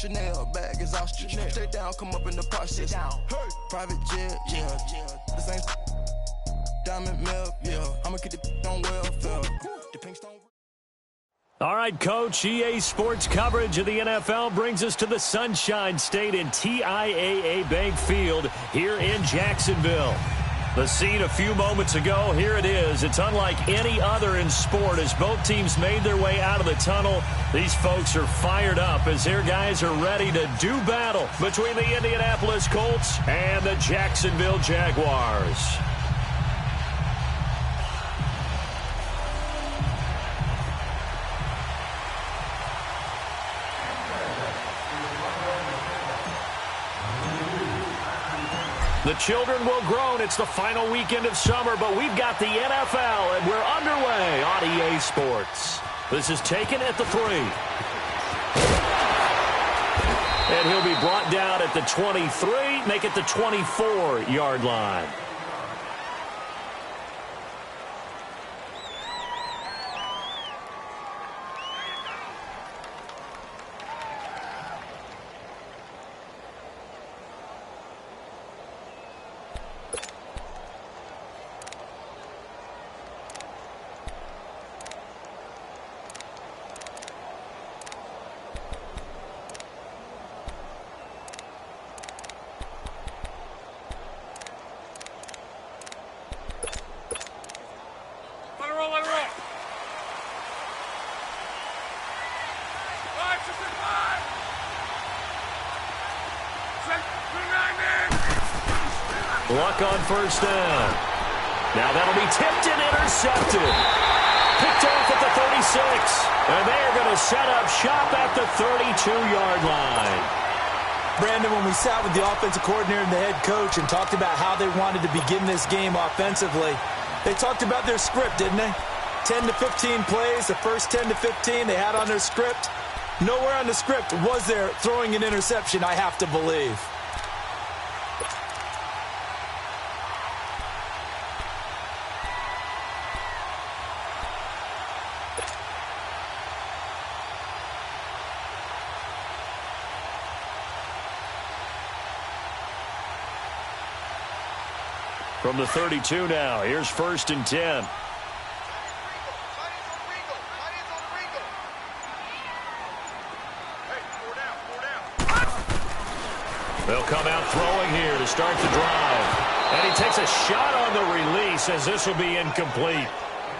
Chanel, bag exhaustion. Stay down, come up in the posh shit. Private jet, yeah. The same diamond milk, yeah. I'ma keep the on welfare. The pink stone. All right, Coach, EA Sports coverage of the NFL brings us to the Sunshine State in TIAA Bank Field here in Jacksonville. The scene a few moments ago, here it is. It's unlike any other in sport as both teams made their way out of the tunnel. These folks are fired up as their guys are ready to do battle between the Indianapolis Colts and the Jacksonville Jaguars. The children will groan. It's the final weekend of summer, but we've got the NFL, and we're underway on EA Sports. This is taken at the 3. And he'll be brought down at the 23, make it the 24-yard line. Luck on first down. Now that'll be tipped and intercepted. Picked off at the 36. And they're going to set up shop at the 32-yard line. Brandon, when we sat with the offensive coordinator and the head coach and talked about how they wanted to begin this game offensively, they talked about their script, didn't they? 10 to 15 plays, the first 10 to 15 they had on their script. Nowhere on the script was there throwing an interception, I have to believe. From the 32 now, here's 1st and 10. They'll come out throwing here to start the drive. And he takes a shot on the release as this will be incomplete.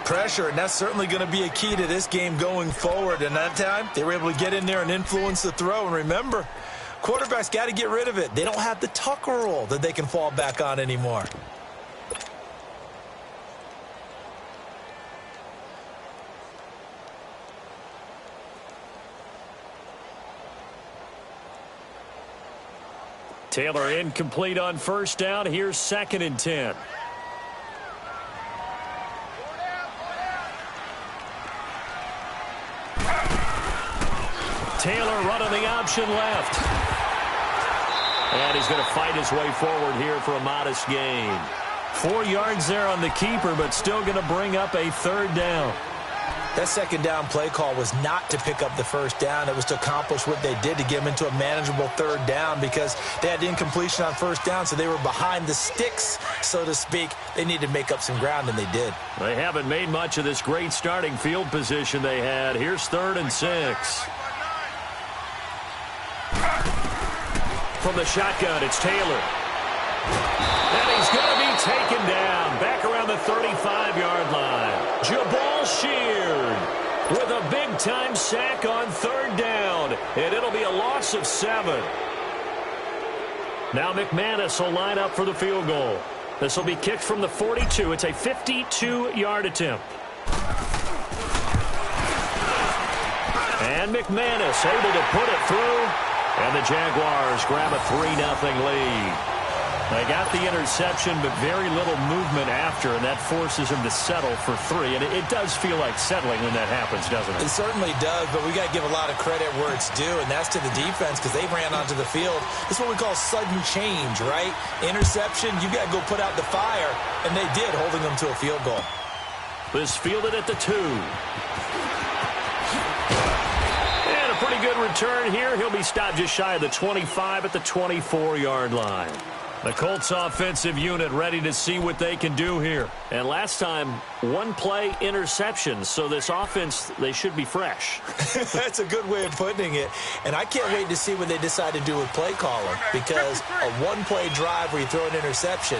Pressure, and that's certainly going to be a key to this game going forward. And that time, they were able to get in there and influence the throw. And remember, quarterbacks got to get rid of it. They don't have the tucker roll that they can fall back on anymore. Taylor incomplete on first down. Here's 2nd and 10. Taylor running the option left. And he's going to fight his way forward here for a modest gain. 4 yards there on the keeper, but still going to bring up a 3rd down. That 2nd down play call was not to pick up the 1st down. It was to accomplish what they did to get them into a manageable 3rd down because they had incompletion on 1st down, so they were behind the sticks, so to speak. They needed to make up some ground, and they did. They haven't made much of this great starting field position they had. Here's 3rd and 6. From the shotgun, it's Taylor. And he's going to be taken down back around the 35-yard line. Jabal Sheard with a big-time sack on 3rd down, and it'll be a loss of 7. Now McManus will line up for the field goal. This will be kicked from the 42. It's a 52-yard attempt. And McManus able to put it through, and the Jaguars grab a 3-0 lead. They got the interception, but very little movement after, and that forces him to settle for 3. And it does feel like settling when that happens, doesn't it? It certainly does, but we got to give a lot of credit where it's due, and that's to the defense because they ran onto the field. This is what we call sudden change, right? Interception, you got to go put out the fire, and they did, holding them to a field goal. This fielded at the 2. And a pretty good return here. He'll be stopped just shy of the 25 at the 24-yard line. The Colts offensive unit ready to see what they can do here. And last time, one play interception. So this offense, they should be fresh. That's a good way of putting it. And I can't wait to see what they decide to do with play calling. Because a one-play drive where you throw an interception,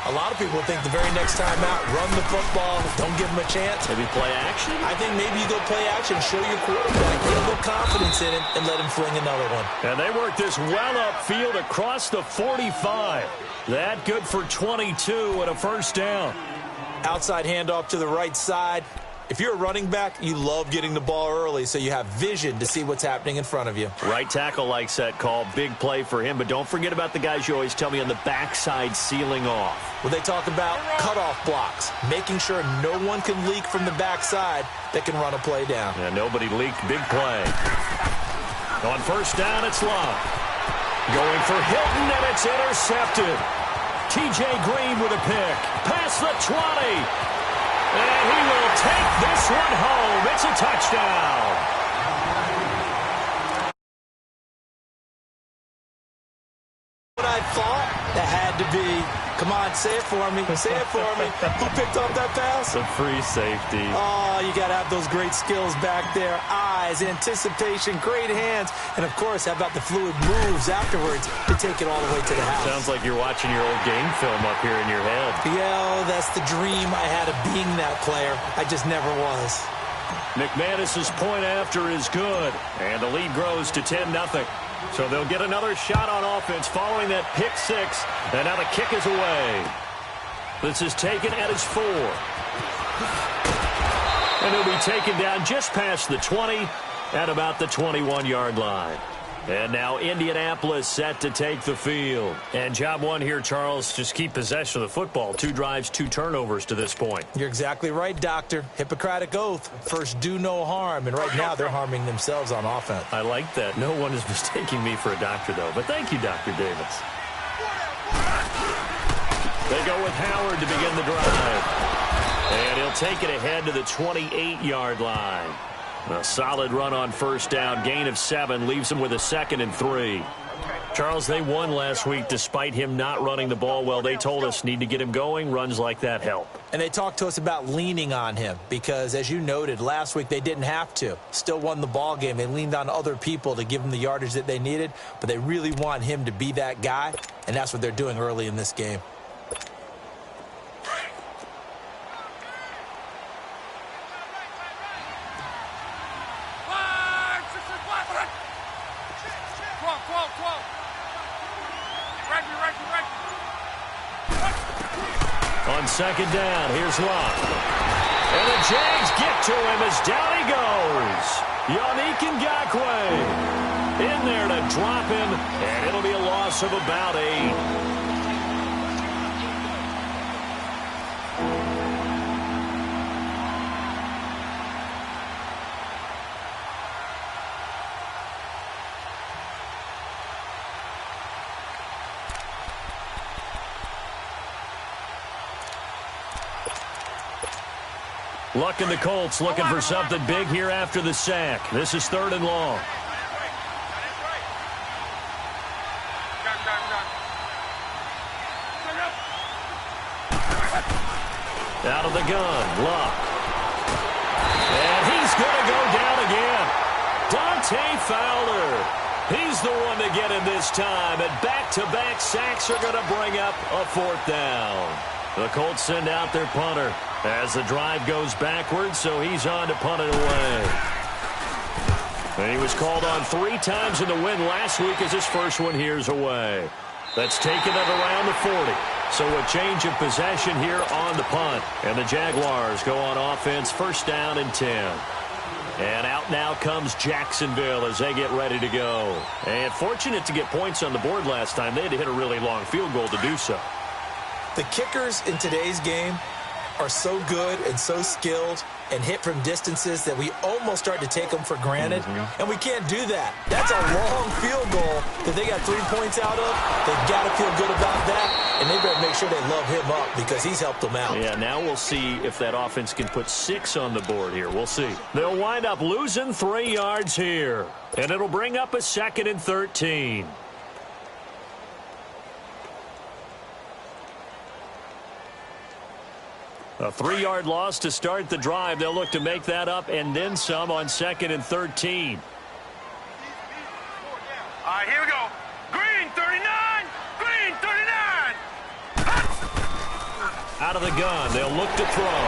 a lot of people think the very next time out, run the football, don't give them a chance. Maybe play action? I think maybe you go play action, show your quarterback, get a little confidence in him, and let him fling another one. And they work this well upfield across the 45. That good for 22 and a first down. Outside handoff to the right side. If you're a running back, you love getting the ball early so you have vision to see what's happening in front of you. Right tackle likes that call. Big play for him. But don't forget about the guys you always tell me on the backside sealing off. Well, they talk about cutoff blocks, making sure no one can leak from the backside that can run a play down. Yeah, nobody leaked. Big play. On first down, it's Love. Going for Hilton, and it's intercepted. T.J. Green with a pick. Past the 20. And he will take this one home. It's a touchdown. What I thought, that had to be, come on, say it for me. Say it for me. Who picked up that pass? The free safety. Oh, you got to have those great skills back there. Eyes, anticipation, great hands. And, of course, how about the fluid moves afterwards to take it all the way to the house? Sounds like you're watching your old game film up here in your head. Yeah, that's the dream I had of being that player. I just never was. McManus's point after is good. And the lead grows to 10-0. So they'll get another shot on offense following that pick six. And now the kick is away. This is taken at his 4. And he'll be taken down just past the 20 at about the 21-yard line. And now Indianapolis set to take the field. And job one here, Charles, just keep possession of the football. 2 drives, 2 turnovers to this point. You're exactly right, Doctor. Hippocratic oath. First, do no harm. And right now, they're harming themselves on offense. I like that. No one is mistaking me for a doctor, though. But thank you, Dr. Davis. They go with Howard to begin the drive. And he'll take it ahead to the 28-yard line. A solid run on first down. Gain of 7 leaves him with a 2nd and 3. Charles, they won last week despite him not running the ball well. They told us need to get him going. Runs like that help. And they talked to us about leaning on him because, as you noted, last week they didn't have to. Still won the ball game. They leaned on other people to give them the yardage that they needed, but they really want him to be that guy, and that's what they're doing early in this game. On second down, here's Locke. And the Jags get to him as down he goes. Yannick Ngakoue in there to drop him, and it'll be a loss of about 8. Luck and the Colts looking for something big here after the sack. This is 3rd and long. Out of the gun, Luck. And he's going to go down again. Dante Fowler. He's the one to get him this time. And back-to-back sacks are going to bring up a 4th down. The Colts send out their punter as the drive goes backwards, so he's on to punt it away. And he was called on 3 times in the win last week as his first one here's away. That's taken at around the 40. So a change of possession here on the punt. And the Jaguars go on offense, 1st down and 10. And out now comes Jacksonville as they get ready to go. And fortunate to get points on the board last time. They had to hit a really long field goal to do so. The kickers in today's game are so good and so skilled and hit from distances that we almost start to take them for granted. And we can't do that. That's a long field goal to that they got 3 points out of, they've got to feel good about that, and they better make sure they love him up because he's helped them out. Yeah, now we'll see if that offense can put 6 on the board here. We'll see. They'll wind up losing 3 yards here, and it'll bring up a 2nd and 13. A 3-yard loss to start the drive. They'll look to make that up and then some on 2nd and 13. All right, here we go. Green 39! Green 39! Out of the gun, they'll look to throw.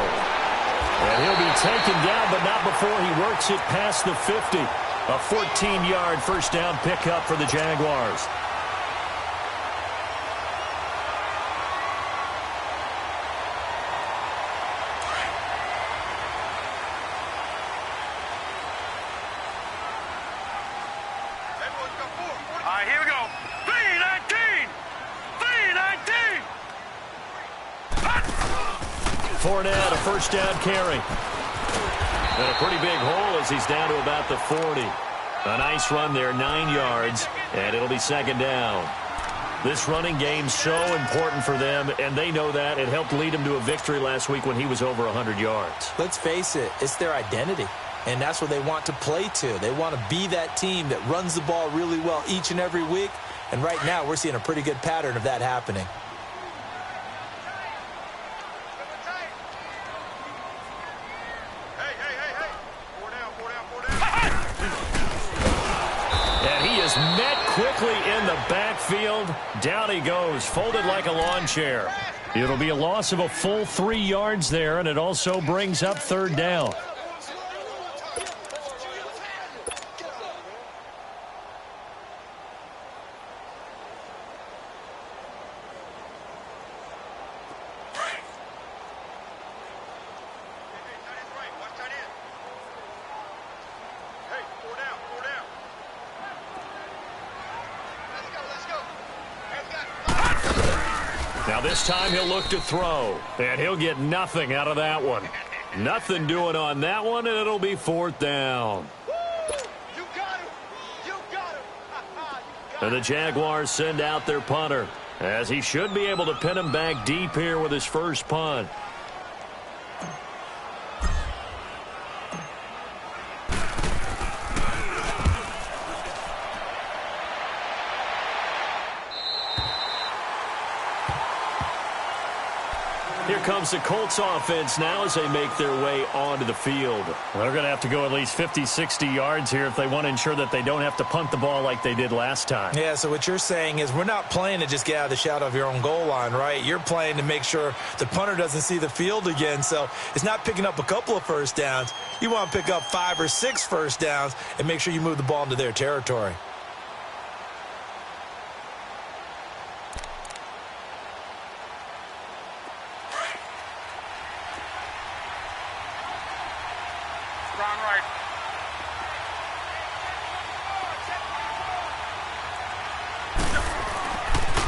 And he'll be taken down, but not before he works it past the 50. A 14-yard first down pickup for the Jaguars. Fournette, a first down carry. And a pretty big hole as he's down to about the 40. A nice run there, 9 yards, and it'll be 2nd down. This running game's so important for them, and they know that. It helped lead them to a victory last week when he was over 100 yards. Let's face it, it's their identity, and that's what they want to play to. They want to be that team that runs the ball really well each and every week, and right now we're seeing a pretty good pattern of that happening. Met quickly in the backfield. Down he goes, folded like a lawn chair. It'll be a loss of a full 3 yards there, and it also brings up 3rd down. Now this time he'll look to throw, and he'll get nothing out of that one. Nothing doing on that one, and it'll be 4th down. And the Jaguars send out their punter, as he should be able to pin him back deep here with his first punt. Here comes the Colts offense now as they make their way onto the field. They're going to have to go at least 50, 60 yards here if they want to ensure that they don't have to punt the ball like they did last time. Yeah, so what you're saying is we're not playing to just get out of the shadow of your own goal line, right? You're playing to make sure the punter doesn't see the field again. So it's not picking up a couple of first downs. You want to pick up 5 or 6 first downs and make sure you move the ball into their territory.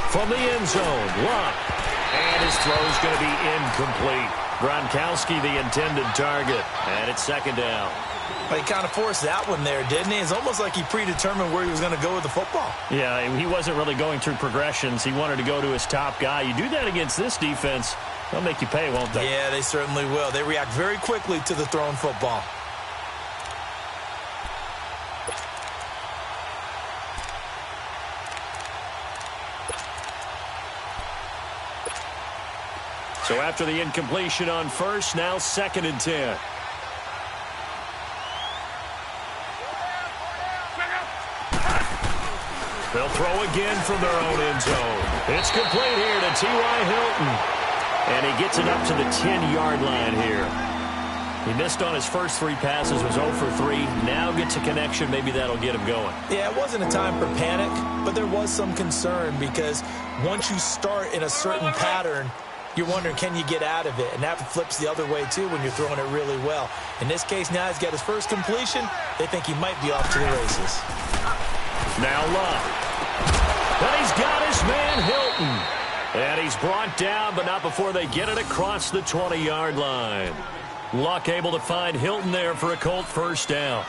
From the end zone, Lott. And his throw's going to be incomplete. Gronkowski, the intended target. And it's 2nd down. But he kind of forced that one there, didn't he? It's almost like he predetermined where he was going to go with the football. Yeah, he wasn't really going through progressions. He wanted to go to his top guy. You do that against this defense, they'll make you pay, won't they? Yeah, they certainly will. They react very quickly to the thrown football. So after the incompletion on first, now 2nd and 10. They'll throw again from their own end zone. It's complete here to T.Y. Hilton. And he gets it up to the 10-yard line here. He missed on his first 3 passes, was 0 for 3. Now gets a connection. Maybe that'll get him going. Yeah, it wasn't a time for panic, but there was some concern because once you start in a certain pattern, you're wondering, can you get out of it? And that flips the other way, too, when you're throwing it really well. In this case, now he's got his first completion. They think he might be off to the races. Now Lott. But he's got his man Hilton. And he's brought down, but not before they get it across the 20-yard line. Luck able to find Hilton there for a Colt first down.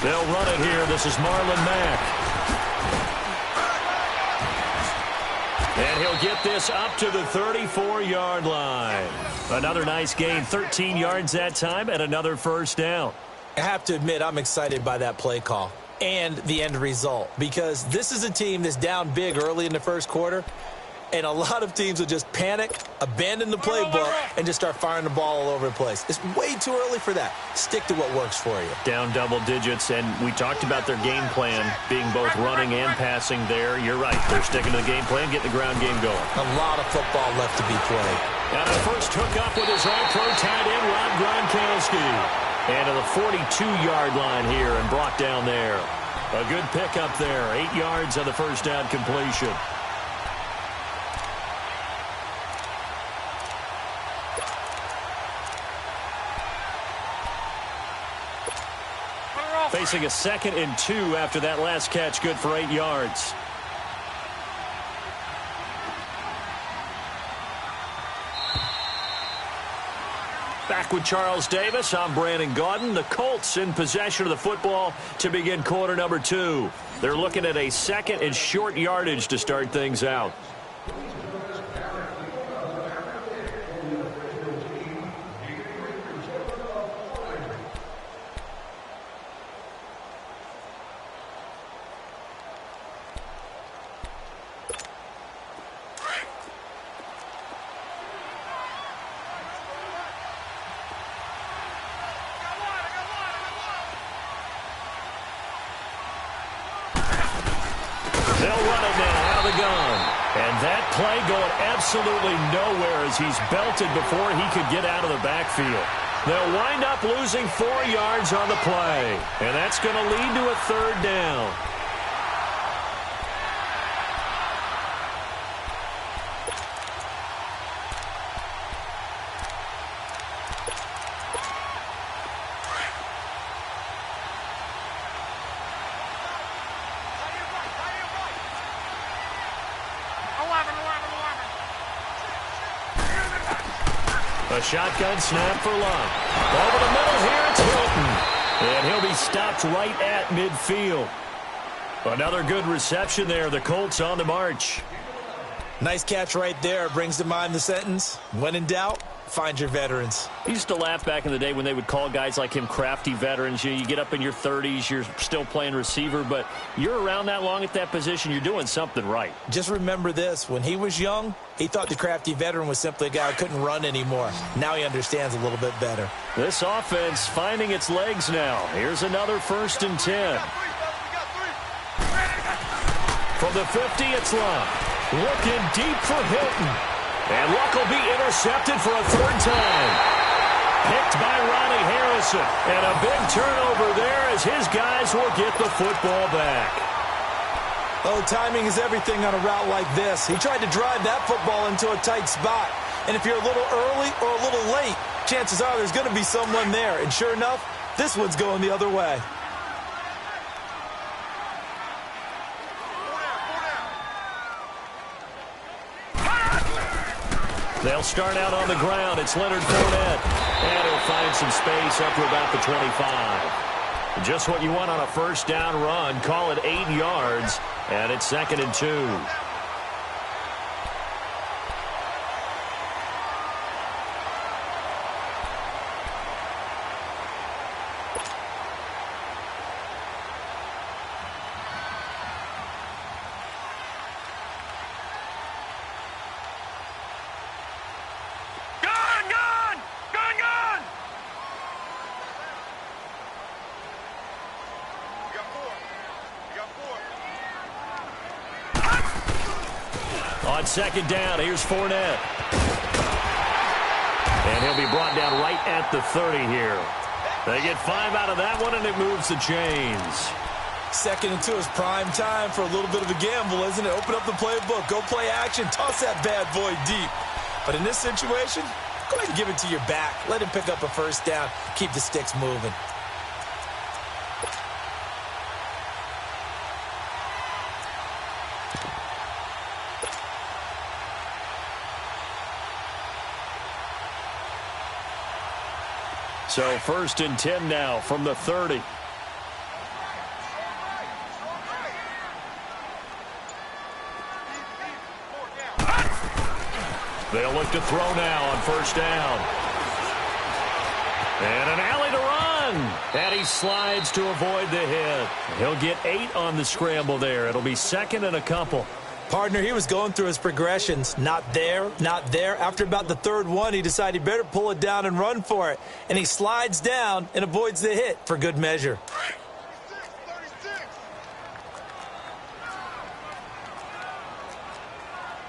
They'll run it here. This is Marlon Mack. And he'll get this up to the 34-yard line. Another nice gain, 13 yards that time, and another first down. I have to admit, I'm excited by that play call and the end result, because this is a team that's down big early in the first quarter, and a lot of teams will just panic, abandon the playbook, and just start firing the ball all over the place. It's way too early for that. Stick to what works for you. Down double digits, and we talked about their game plan being both running and passing there. You're right. They're sticking to the game plan, getting the ground game going. A lot of football left to be played. And the first hookup with his all-pro tight end, Rob Gronkowski. And to the 42-yard line here and brought down there. A good pickup there. 8 yards on the first down completion. Facing a 2nd and 2 after that last catch. Good for 8 yards. Back with Charles Davis. I'm Brandon Gaudin. The Colts in possession of the football to begin quarter number 2. They're looking at a 2nd and short yardage to start things out. They'll run it now out of the gun. And that play going absolutely nowhere as he's belted before he could get out of the backfield. They'll wind up losing 4 yards on the play. And that's going to lead to a 3rd down. A shotgun snap for Love. Over the middle here, it's Hilton. And he'll be stopped right at midfield. Another good reception there. The Colts on the march. Nice catch right there. Brings to mind the sentence, when in doubt, find your veterans. I used to laugh back in the day when they would call guys like him crafty veterans. You get up in your 30s, you're still playing receiver, but you're around that long at that position, you're doing something right. Just remember this. When he was young, he thought the crafty veteran was simply a guy who couldn't run anymore. Now he understands a little bit better. This offense finding its legs now. Here's another 1st and 10. From the 50, it's Love. Looking deep for Hilton. And Luck will be intercepted for a 3rd time. Picked by Ronnie Harrison. And a big turnover there as his guys will get the football back. Oh, timing is everything on a route like this. He tried to drive that football into a tight spot. And if you're a little early or a little late, chances are there's going to be someone there. And sure enough, this one's going the other way. They'll start out on the ground. It's Leonard Fournette. And he'll find some space up to about the 25. Just what you want on a 1st down run. Call it 8 yards. And it's 2nd and 2. On 2nd down, here's Fournette. And he'll be brought down right at the 30 here. They get 5 out of that one, and it moves the chains. 2nd and 2 is prime time for a little bit of a gamble, isn't it? Open up the playbook, go play action, toss that bad boy deep. But in this situation, go ahead and give it to your back. Let him pick up a 1st down, keep the sticks moving. So 1st and 10 now from the 30. They'll look to throw now on first down. And an alley to run. And he slides to avoid the hit. He'll get 8 on the scramble there. It'll be second and a couple. Partner, he was going through his progressions. Not there, not there. After about the third one, he decided he better pull it down and run for it. And he slides down and avoids the hit for good measure.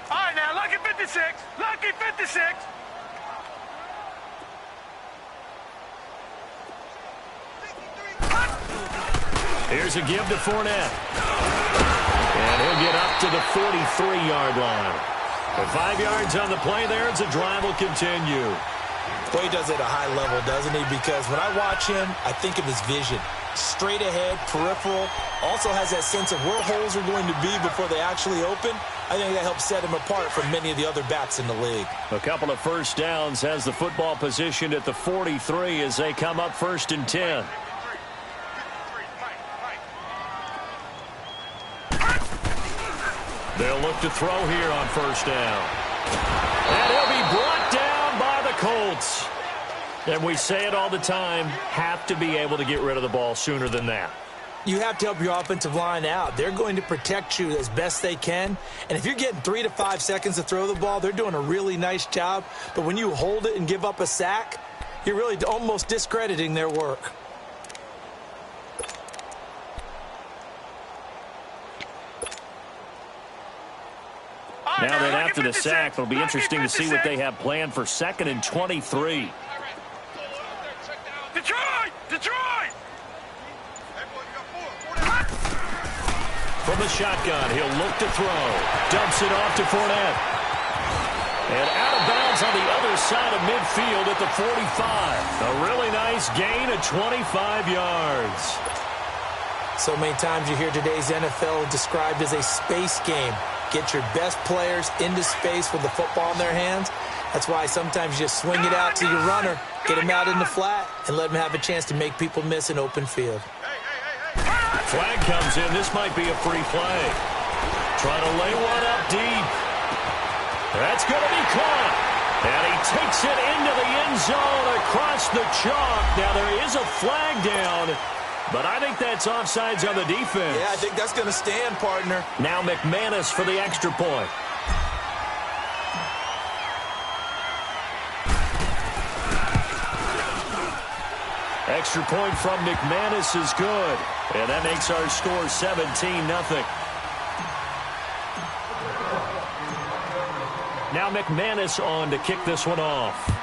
All right, now, lucky 56. Lucky 56. Here's a give to Fournette. And he'll get up to the 43-yard line. With 5 yards on the play there, the drive will continue. Boy, he does it at a high level, doesn't he? Because when I watch him, I think of his vision. Straight ahead, peripheral. Also has that sense of where holes are going to be before they actually open. I think that helps set him apart from many of the other backs in the league. A couple of first downs, has the football positioned at the 43 as they come up 1st and 10. They'll look to throw here on first down. And he'll be brought down by the Colts. And we say it all the time, have to be able to get rid of the ball sooner than that. You have to help your offensive line out. They're going to protect you as best they can. And if you're getting 3 to 5 seconds to throw the ball, they're doing a really nice job. But when you hold it and give up a sack, you're really almost discrediting their work. Now then, after the sack, it'll be interesting to see what they have planned for 2nd and 23. Detroit! Detroit! From the shotgun, he'll look to throw. Dumps it off to Fournette. And out of bounds on the other side of midfield at the 45. A really nice gain of 25 yards. So many times you hear today's NFL described as a space game. Get your best players into space with the football in their hands. That's why sometimes you just swing it out to your runner, get him out in the flat, and let him have a chance to make people miss an open field. Flag comes in. This might be a free play. Trying to lay one up deep. That's going to be caught. And he takes it into the end zone across the chalk. Now there is a flag down, but I think that's offsides on the defense. Yeah, I think that's going to stand, partner. Now McManus for the extra point. Extra point from McManus is good. And that makes our score 17-0. Now McManus on to kick this one off.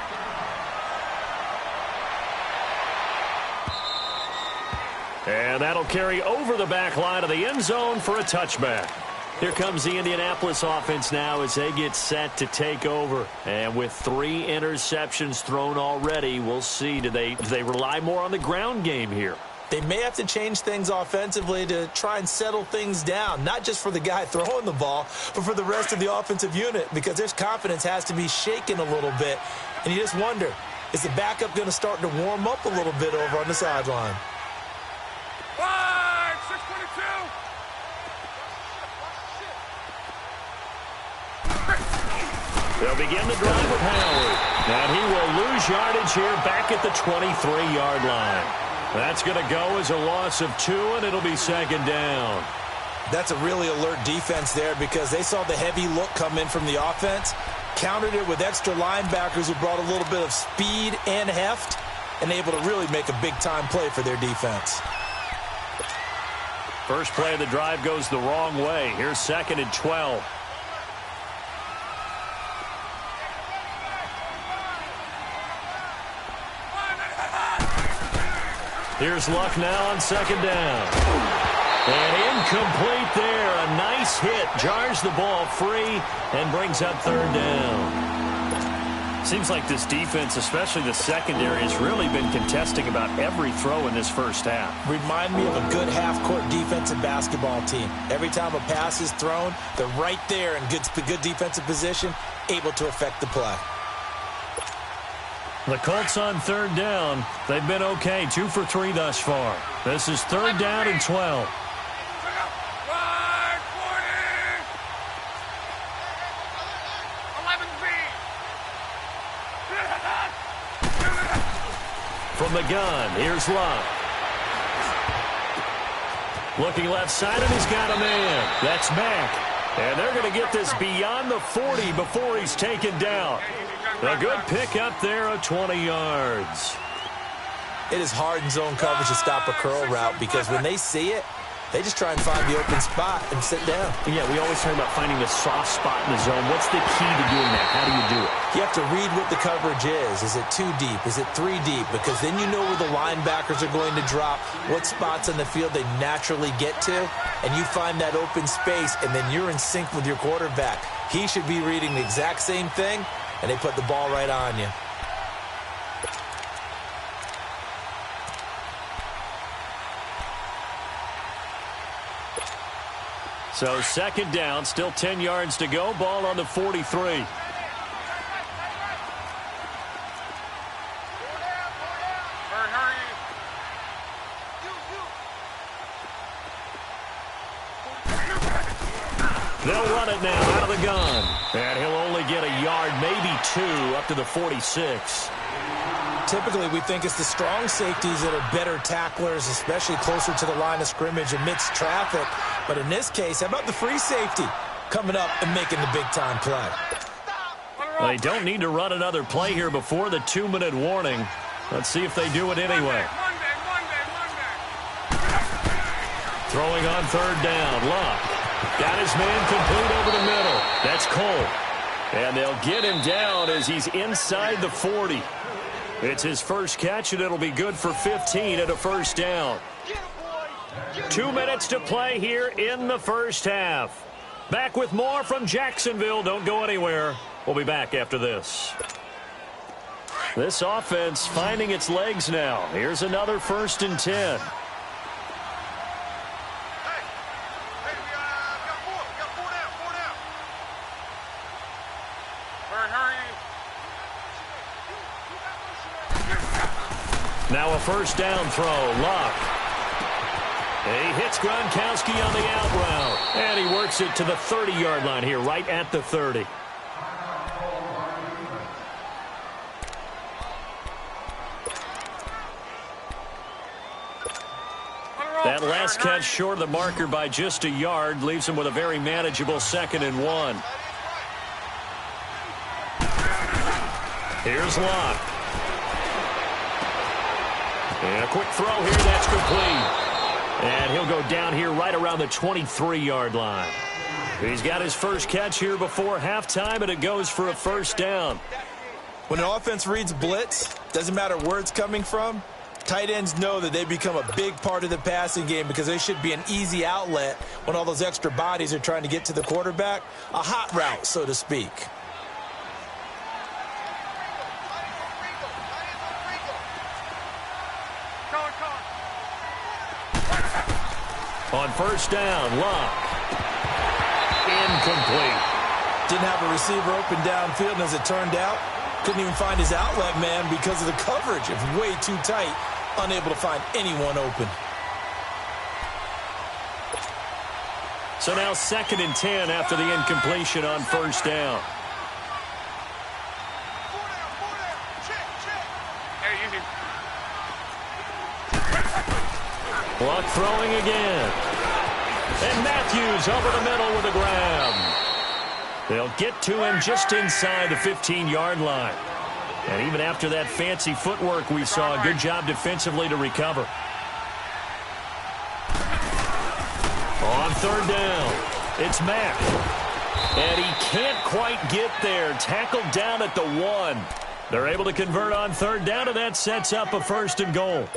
And that'll carry over the back line of the end zone for a touchback. Here comes the Indianapolis offense now as they get set to take over. And with 3 interceptions thrown already, we'll see. Do they rely more on the ground game here? They may have to change things offensively to try and settle things down, not just for the guy throwing the ball, but for the rest of the offensive unit, because their confidence has to be shaken a little bit. And you just wonder, is the backup going to start to warm up a little bit over on the sideline? 622. They'll begin the drive with Howard. And he will lose yardage here back at the 23-yard line. That's going to go as a loss of 2, and it'll be 2nd down. That's a really alert defense there because they saw the heavy look come in from the offense, countered it with extra linebackers who brought a little bit of speed and heft, and able to really make a big-time play for their defense. First play of the drive goes the wrong way. Here's 2nd and 12. Here's Luck now on 2nd down. And incomplete there. A nice hit. Jars the ball free and brings up 3rd down. Seems like this defense, especially the secondary, has really been contesting about every throw in this first half. Remind me of a good half-court defensive basketball team. Every time a pass is thrown, they're right there in good defensive position, able to affect the play. The Colts on 3rd down. They've been okay. 2 for 3 thus far. This is 3rd down and 12. the gun, here's Luck. Looking left side, and he's got a man. That's Mack. And they're going to get this beyond the 40 before he's taken down. A good pick up there of 20 yards. It is hard in zone coverage to stop a curl route because when they see it, they just try and find the open spot and sit down. Yeah, we always talk about finding the soft spot in the zone. What's the key to doing that? How do you do it? You have to read what the coverage is. Is it 2 deep? Is it 3 deep? Because then you know where the linebackers are going to drop, what spots on the field they naturally get to, and you find that open space, and then you're in sync with your quarterback. He should be reading the exact same thing, and they put the ball right on you. So second down, still 10 yards to go. Ball on the 43. They'll run it now out of the gun. And he'll only get a yard, maybe 2, up to the 46. Typically, we think it's the strong safeties that are better tacklers, especially closer to the line of scrimmage amidst traffic. But in this case, how about the free safety coming up and making the big-time play? They don't need to run another play here before the 2-minute warning. Let's see if they do it anyway. Throwing on third down, Luck. Got his man complete over the middle. That's Cole. And they'll get him down as he's inside the 40. It's his first catch, and it'll be good for 15 at a first down. 2 minutes to play here in the first half. Back with more from Jacksonville. Don't go anywhere. We'll be back after this. This offense finding its legs now. Here's another 1st and 10. Now a first down throw. Luck. He hits Gronkowski on the out route. And he works it to the 30-yard line here, right at the 30. That last catch short of the marker by just a yard leaves him with a very manageable 2nd and 1. Here's Luck. And a quick throw here, that's complete. And he'll go down here right around the 23-yard line. He's got his first catch here before halftime, and it goes for a first down. When an offense reads blitz, doesn't matter where it's coming from, tight ends know that they become a big part of the passing game because they should be an easy outlet when all those extra bodies are trying to get to the quarterback. A hot route, so to speak. On first down, Luck. Incomplete. Didn't have a receiver open downfield, and as it turned out, couldn't even find his outlet man because of the coverage. It was way too tight, unable to find anyone open. So now 2nd and 10 after the incompletion on first down. Luck throwing again. And Matthews over the middle with a grab. They'll get to him just inside the 15-yard line. And even after that fancy footwork we saw, a good job defensively to recover. On third down, it's Mack. And he can't quite get there. Tackled down at the 1. They're able to convert on third down, and that sets up a 1st and goal.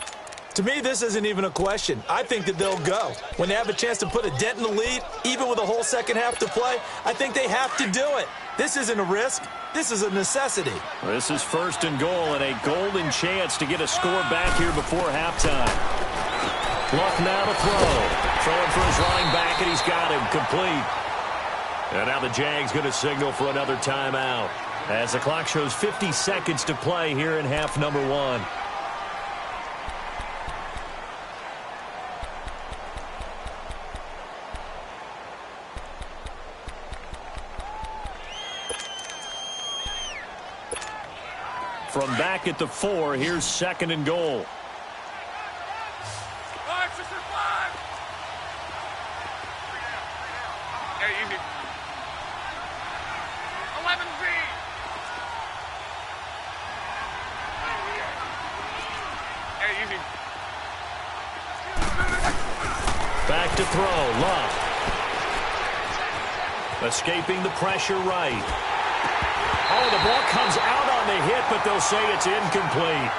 To me, this isn't even a question. I think that they'll go. When they have a chance to put a dent in the lead, even with a whole second half to play, I think they have to do it. This isn't a risk. This is a necessity. This is 1st and goal and a golden chance to get a score back here before halftime. Luck now to throw. Throwing for his running back, and he's got him complete. And now the Jags going to signal for another timeout as the clock shows 50 seconds to play here in half number 1. From back at the 4, here's 2nd and goal. 5, 6, 5. Hey, easy. 11B. Hey, easy. Back to throw. Love. Escaping the pressure right. Oh, the ball comes out on the hit, but they'll say it's incomplete.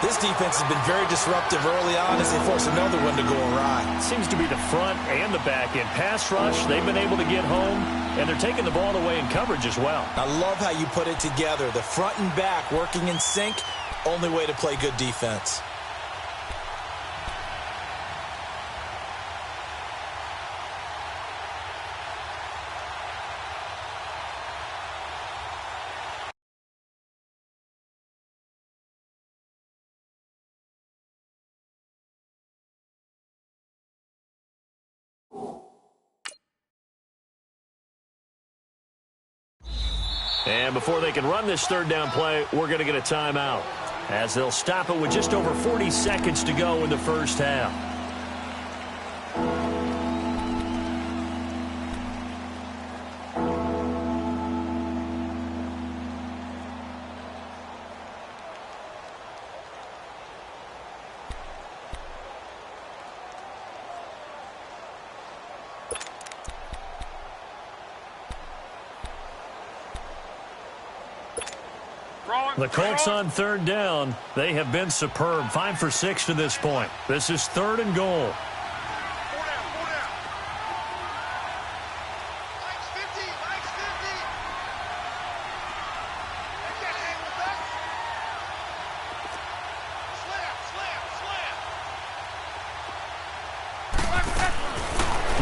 This defense has been very disruptive early on as they force another one to go awry. Seems to be the front and the back end. Pass rush, they've been able to get home, and they're taking the ball away in coverage as well. I love how you put it together. The front and back working in sync, only way to play good defense. And before they can run this 3rd down play, we're going to get a timeout, as they'll stop it with just over 40 seconds to go in the first half. The Colts on 3rd down. They have been superb. 5 for 6 to this point. This is 3rd and goal. 4 down, 4 down. Mike's 50, Mike's 50. They can't hang with us. Slam, slam.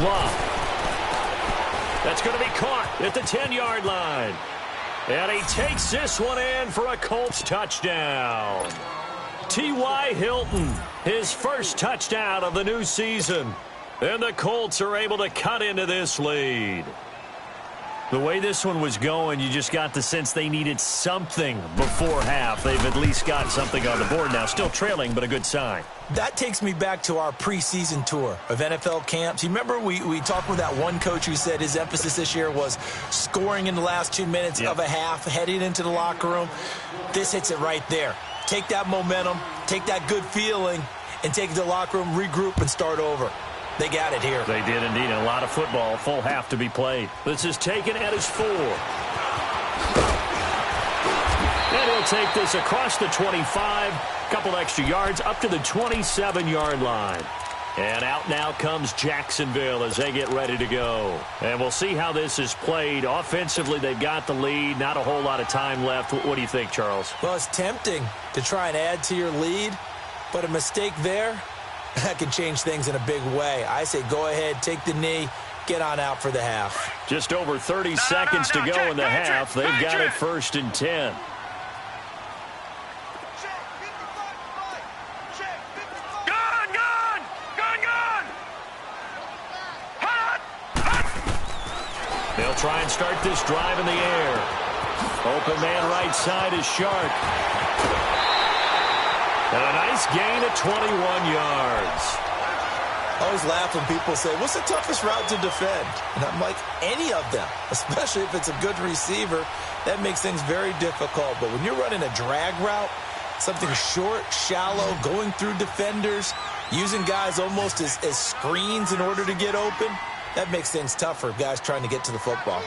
Love. That's going to be caught at the 10-yard line. And he takes this one in for a Colts touchdown. T.Y. Hilton, his first touchdown of the new season. And the Colts are able to cut into this lead. The way this one was going, you just got the sense they needed something before half. They've at least got something on the board now. Still trailing, but a good sign. That takes me back to our preseason tour of NFL camps. You remember we talked with that one coach who said his emphasis this year was scoring in the last 2 minutes of a half, heading into the locker room. This hits it right there. Take that momentum, take that good feeling, and take it to the locker room, regroup, and start over. They got it here. They did indeed. A lot of football, full half to be played. This is taken at his 4. And he'll take this across the 25, couple extra yards, up to the 27-yard line. And out now comes Jacksonville as they get ready to go. And we'll see how this is played. Offensively, they've got the lead. Not a whole lot of time left. What do you think, Charles? Well, it's tempting to try and add to your lead, but a mistake there, that can change things in a big way. I say go ahead, take the knee, get on out for the half. Just over 30 seconds to go in the half. They've got it 1st and 10. They'll try and start this drive in the air. Open man right side is Shark. And a nice gain of 21 yards. I always laugh when people say, what's the toughest route to defend? And I'm like, any of them, especially if it's a good receiver. That makes things very difficult. But when you're running a drag route, something short, shallow, going through defenders, using guys almost as screens in order to get open, that makes things tougher, guys trying to get to the football.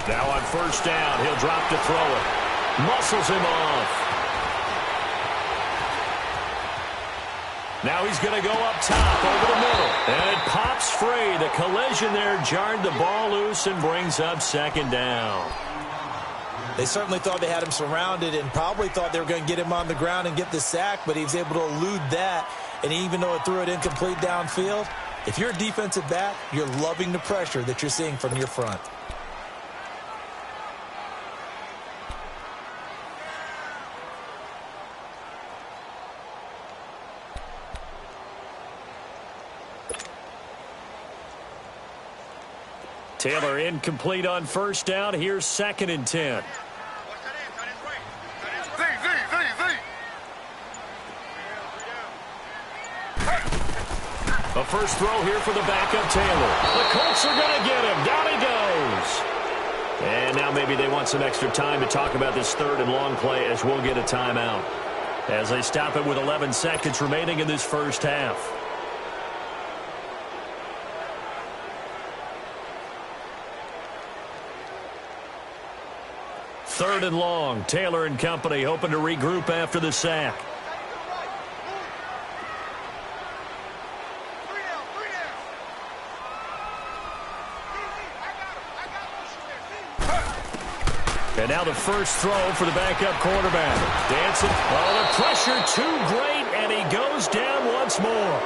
Now on 1st down, he'll drop to throw it. Muscles him off. Now he's going to go up top over the middle. And it pops free. The collision there jarred the ball loose and brings up 2nd down. They certainly thought they had him surrounded and probably thought they were going to get him on the ground and get the sack, but he was able to elude that. And even though it threw it incomplete downfield, if you're a defensive back, you're loving the pressure that you're seeing from your front. Taylor incomplete on first down. Here's 2nd and 10. A first throw here for the backup Taylor. The Colts are going to get him. Down he goes. And now maybe they want some extra time to talk about this 3rd and long play as we'll get a timeout. As they stop it with 11 seconds remaining in this first half. Third and long. Taylor and company hoping to regroup after the sack. And now the first throw for the backup quarterback. Dancing. Oh, the pressure too great, and he goes down once more.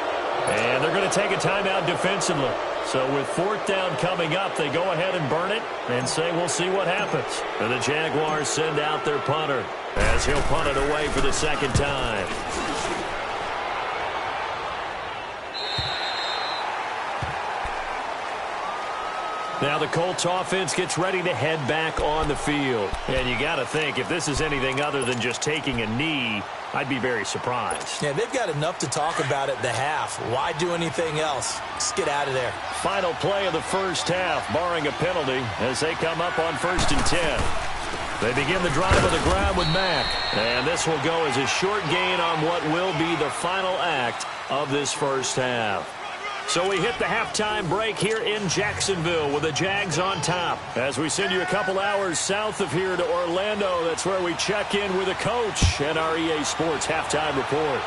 And they're going to take a timeout defensively. So with 4th down coming up, they go ahead and burn it and say we'll see what happens. And the Jaguars send out their punter as he'll punt it away for the 2nd time. Now the Colts offense gets ready to head back on the field. And you got to think, if this is anything other than just taking a knee, I'd be very surprised. Yeah, they've got enough to talk about at the half. Why do anything else? Just get out of there. Final play of the first half, barring a penalty, as they come up on 1st and 10. They begin the drive on the ground with Mack. And this will go as a short gain on what will be the final act of this first half. So we hit the halftime break here in Jacksonville with the Jags on top. As we send you a couple hours south of here to Orlando, that's where we check in with the coach and our EA Sports halftime report.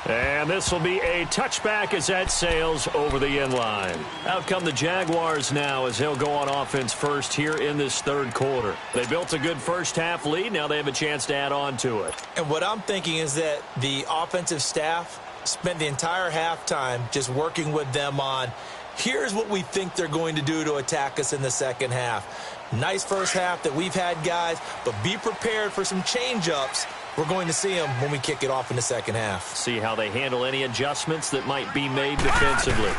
And this will be a touchback as that sails over the end line. Out come the Jaguars now as they'll go on offense first here in this 3rd quarter. They built a good first half lead. Now they have a chance to add on to it. And what I'm thinking is that the offensive staff spent the entire halftime just working with them on, here's what we think they're going to do to attack us in the 2nd half. Nice first half that we've had, guys, but be prepared for some change-ups. We're going to see them when we kick it off in the 2nd half. See how they handle any adjustments that might be made defensively.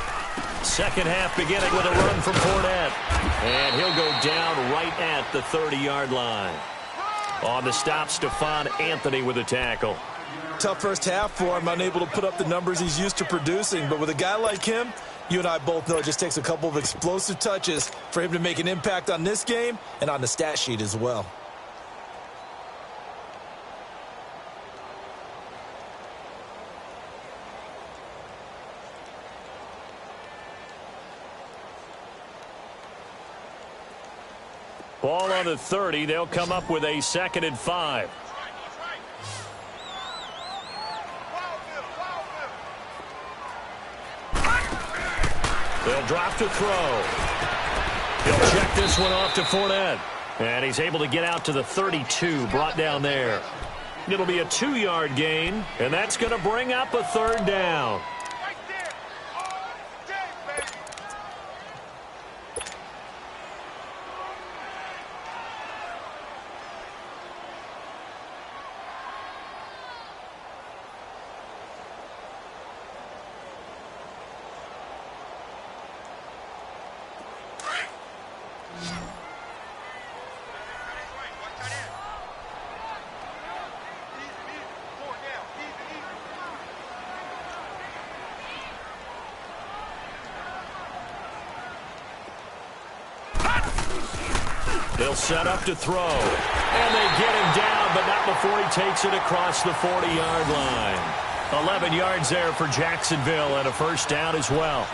2nd half beginning with a run from Fournette. And he'll go down right at the 30-yard line. On the stop, Stephon Anthony with a tackle. Tough first half for him, unable to put up the numbers he's used to producing. But with a guy like him, you and I both know it just takes a couple of explosive touches for him to make an impact on this game and on the stat sheet as well. Ball on the 30. They'll come up with a 2nd and 5. They'll drop to throw. He'll check this one off to Fournette. And he's able to get out to the 32, brought down there. It'll be a 2-yard gain, and that's going to bring up a 3rd down. They'll set up to throw. And they get him down, but not before he takes it across the 40-yard line. 11 yards there for Jacksonville and a first down as well.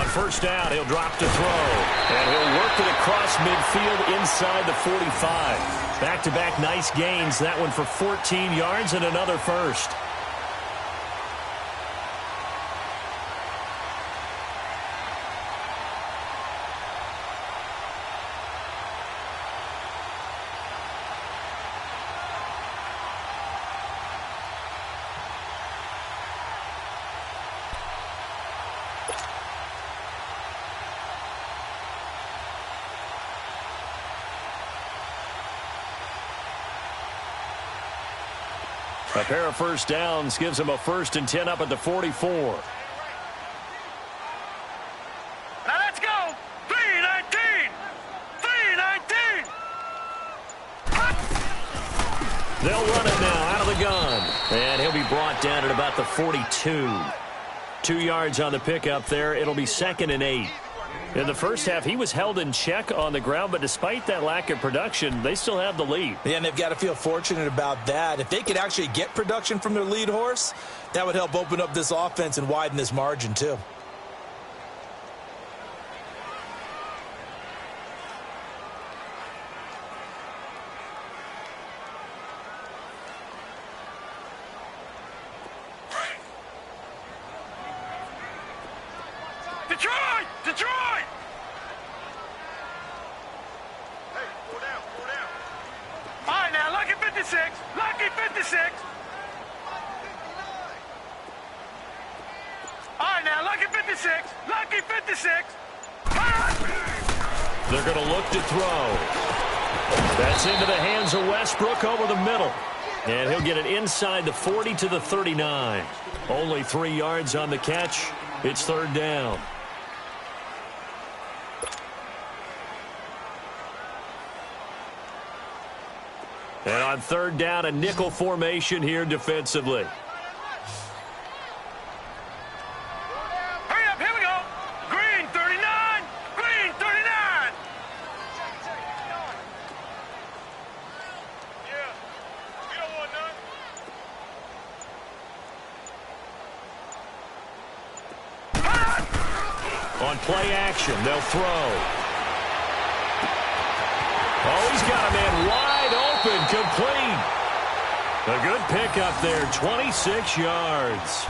First down, he'll drop to throw. And he'll work it across midfield inside the 45. Back-to-back nice gains. That one for 14 yards and another first. A pair of first downs gives them a 1st and 10 up at the 44. Now let's go. 319. 319. They'll run it now out of the gun. And he'll be brought down at about the 42. 2 yards on the pickup there. It'll be 2nd and 8. In the first half, he was held in check on the ground, but despite that lack of production, they still have the lead. Yeah, and they've got to feel fortunate about that. If they could actually get production from their lead horse, that would help open up this offense and widen this margin too. Detroit! Detroit! Hey, go down, go down. All right, now, lucky 56. Lucky 56. All right, now, lucky 56. Lucky 56. They're going to look to throw. That's into the hands of Westbrook over the middle. And he'll get it inside the 40 to the 39. Only 3 yards on the catch. It's 3rd down. And on 3rd down, a nickel formation here defensively. Hurry up, here we go. Green 39. Green 39. Yeah, we don't want none. On play action, they'll throw. Oh, he's got a man wide open, complete. A good pickup there, 26 yards.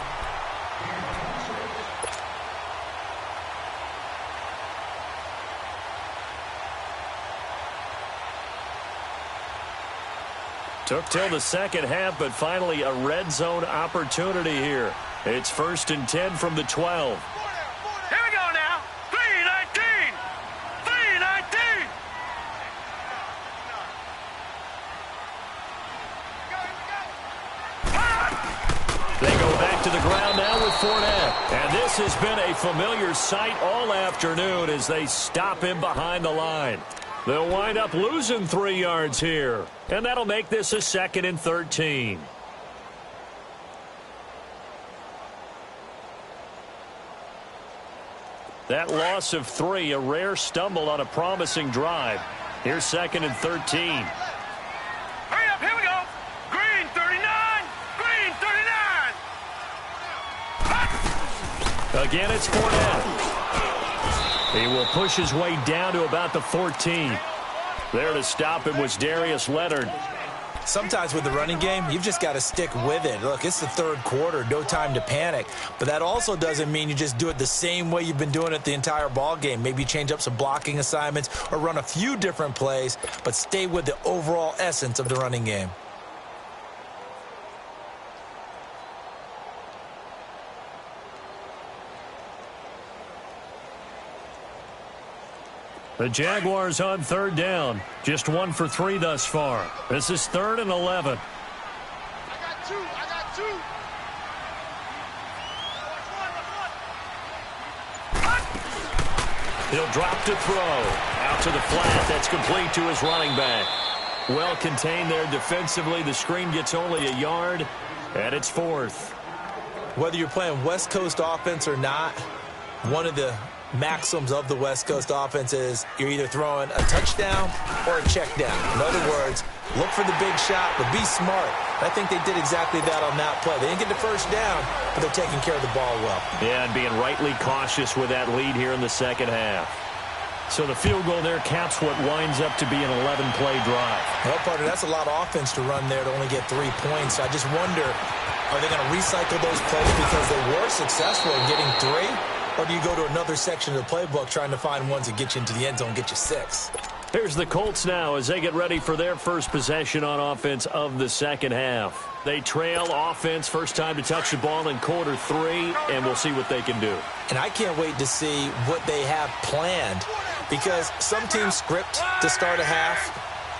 Took till the second half, but finally a red zone opportunity here. It's 1st and 10 from the 12. Here we go now. 319. 319. They go back to the ground now with Fournette. And this has been a familiar sight all afternoon as they stop him behind the line. They'll wind up losing 3 yards here. And that'll make this a 2nd and 13. That loss of 3, a rare stumble on a promising drive. Here's 2nd and 13. Hurry up, here we go. Green 39. Green 39. Again, it's Fournette. He will push his way down to about the 14. There to stop him was Darius Leonard. Sometimes with the running game, you've just got to stick with it. Look, it's the 3rd quarter, no time to panic. But that also doesn't mean you just do it the same way you've been doing it the entire ball game. Maybe change up some blocking assignments or run a few different plays, but stay with the overall essence of the running game. The Jaguars on 3rd down. Just 1 for 3 thus far. This is 3rd and 11. I got 2. I got 2. He'll drop to throw. Out to the flat. That's complete to his running back. Well contained there defensively. The screen gets only a yard, and it's 4th. Whether you're playing West Coast offense or not, one of the maxims of the West Coast offense is you're either throwing a touchdown or a check down. In other words, look for the big shot, but be smart. I think they did exactly that on that play. They didn't get the first down, but they're taking care of the ball well. Yeah, and being rightly cautious with that lead here in the second half. So the field goal there caps what winds up to be an 11-play drive. Well, partner, that's a lot of offense to run there to only get 3 points. I just wonder, are they going to recycle those plays because they were successful in getting 3? Or do you go to another section of the playbook trying to find ones that get you into the end zone and get you 6? Here's the Colts now as they get ready for their first possession on offense of the second half. They trail offense, first time to touch the ball in quarter 3, and we'll see what they can do. And I can't wait to see what they have planned, because some teams script to start a half,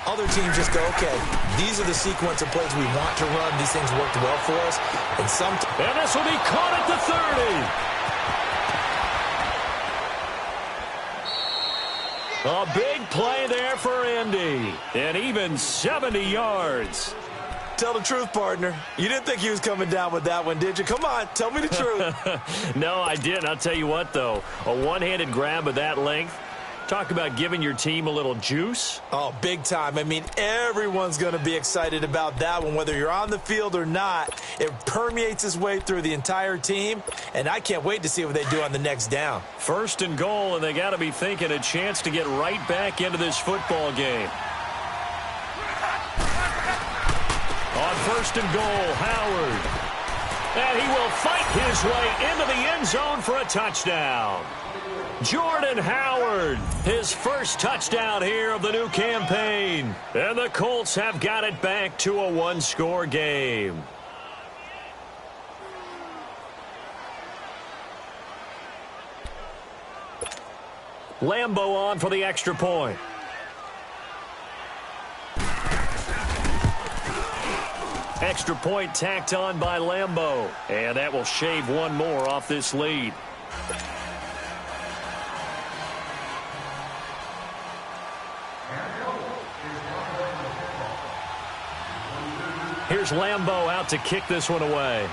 Other teams just go, okay, these are the sequence of plays we want to run. These things worked well for us. And this will be caught at the 30. A big play there for Indy. And even 70 yards. Tell the truth, partner. You didn't think he was coming down with that one, did you? Come on, tell me the truth. No, I didn't. I'll tell you what, though. A one-handed grab of that length. Talk about giving your team a little juice. Oh, big time. I mean, everyone's going to be excited about that one, whether you're on the field or not. It permeates its way through the entire team, and I can't wait to see what they do on the next down. First and goal, and they got to be thinking a chance to get right back into this football game. On first and goal, Howard. And he will fight his way into the end zone for a touchdown. Jordan Howard, his first touchdown here of the new campaign. And the Colts have got it back to a one-score game. Lambo on for the extra point. Extra point tacked on by Lambo. And that will shave one more off this lead. Here's Lambo out to kick this one away.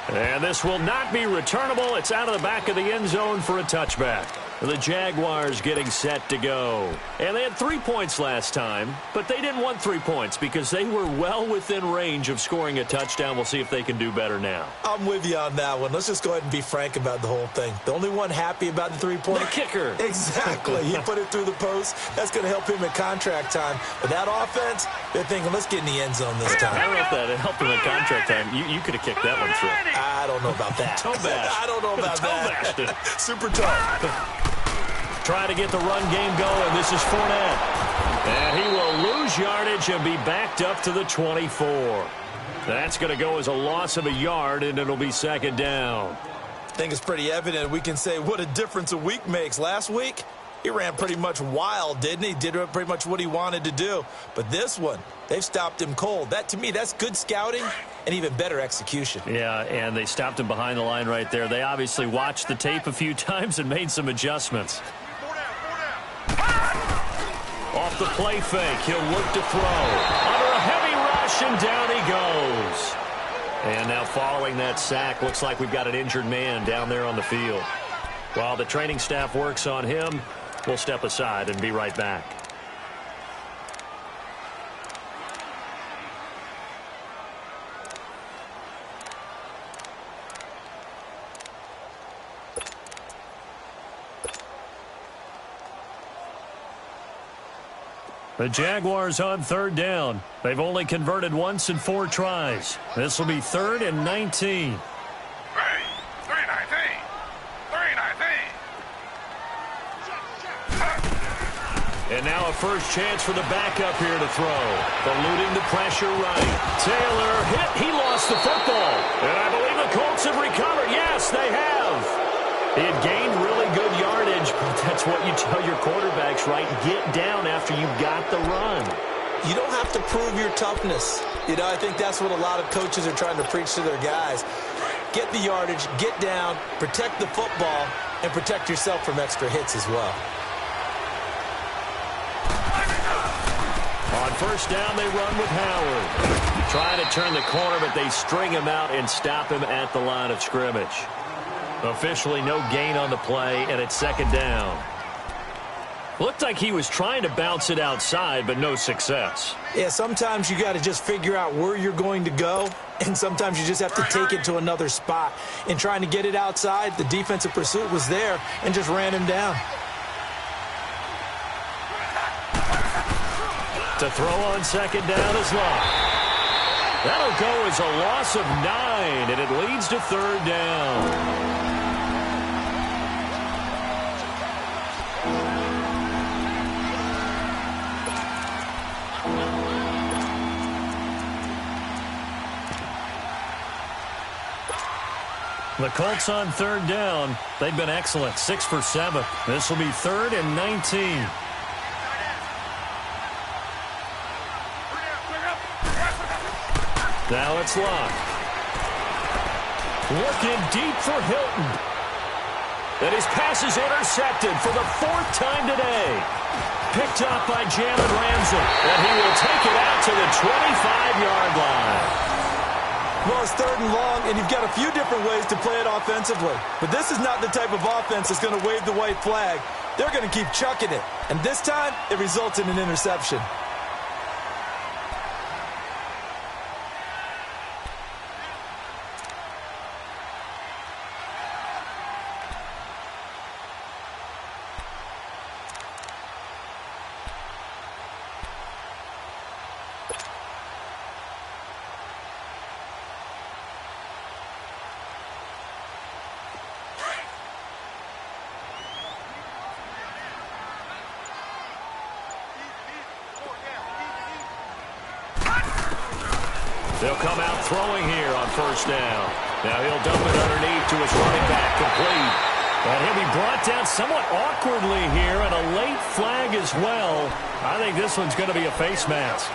And this will not be returnable. It's out of the back of the end zone for a touchback. The Jaguars getting set to go. And they had 3 points last time, but they didn't want 3 points because they were well within range of scoring a touchdown. We'll see if they can do better now. I'm with you on that one. Let's just go ahead and be frank about the whole thing. The only one happy about the 3-point? The kicker. Exactly. He put it through the post. That's going to help him at contract time. But that offense, they're thinking, let's get in the end zone this time. I don't know if that helped him at contract time. You could have kicked that one through. I don't know about that. Toe bash. I don't know about that. Super tough. Try to get the run game going. This is Fournette. And he will lose yardage and be backed up to the 24. That's going to go as a loss of a yard, and it'll be second down. I think it's pretty evident. We can say what a difference a week makes. Last week, he ran pretty much wild, didn't he? Did pretty much what he wanted to do. But this one, they've stopped him cold. That, to me, that's good scouting and even better execution. Yeah, and they stopped him behind the line right there. They obviously watched the tape a few times and made some adjustments. Off the play fake, he'll look to throw. Under a heavy rush, and down he goes. And now following that sack, looks like we've got an injured man down there on the field. While the training staff works on him, we'll step aside and be right back. The Jaguars on third down. They've only converted once in 4 tries. This will be 3rd and 19. 3-19. And now a first chance for the backup here to throw. Eluding the pressure right. Taylor hit. He lost the football. And I believe the Colts have recovered. Yes, they have. He had gained really good yardage, but that's what you tell your quarterbacks, right? Get down after you got the run. You don't have to prove your toughness. You know, I think that's what a lot of coaches are trying to preach to their guys. Get the yardage, get down, protect the football, and protect yourself from extra hits as well. On first down, they run with Howard. Trying to turn the corner, but they string him out and stop him at the line of scrimmage. Officially no gain on the play, and it's second down. Looked like he was trying to bounce it outside, but no success. Yeah, sometimes you got to just figure out where you're going to go, and sometimes you just have to take it to another spot. In trying to get it outside, the defensive pursuit was there and just ran him down. To throw on second down is Locke. That'll go as a loss of 9, and it leads to third down. The Colts on 3rd down. They've been excellent, 6 for 7. This will be 3rd and 19. Now it's Locke. Looking deep for Hilton. And his pass is intercepted for the 4th time today. Picked up by Jalen Ramsey. And he will take it out to the 25-yard line. Well, it's 3rd and long, and you've got a few different ways to play it offensively. But this is not the type of offense that's going to wave the white flag. They're going to keep chucking it. And this time, it results in an interception. They'll come out throwing here on 1st down. Now he'll dump it underneath to his running back, complete. And he'll be brought down somewhat awkwardly here, and a late flag as well. I think this one's going to be a face mask.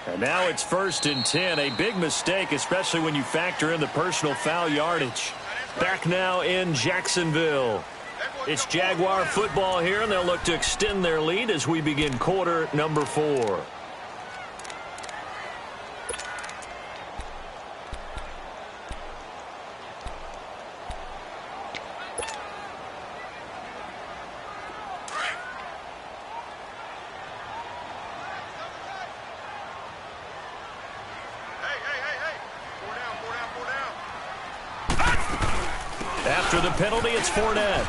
And now it's 1st and 10. A big mistake, especially when you factor in the personal foul yardage. Back now in Jacksonville. It's Jaguar football here, and they'll look to extend their lead as we begin quarter number 4. After the penalty, it's Fournette.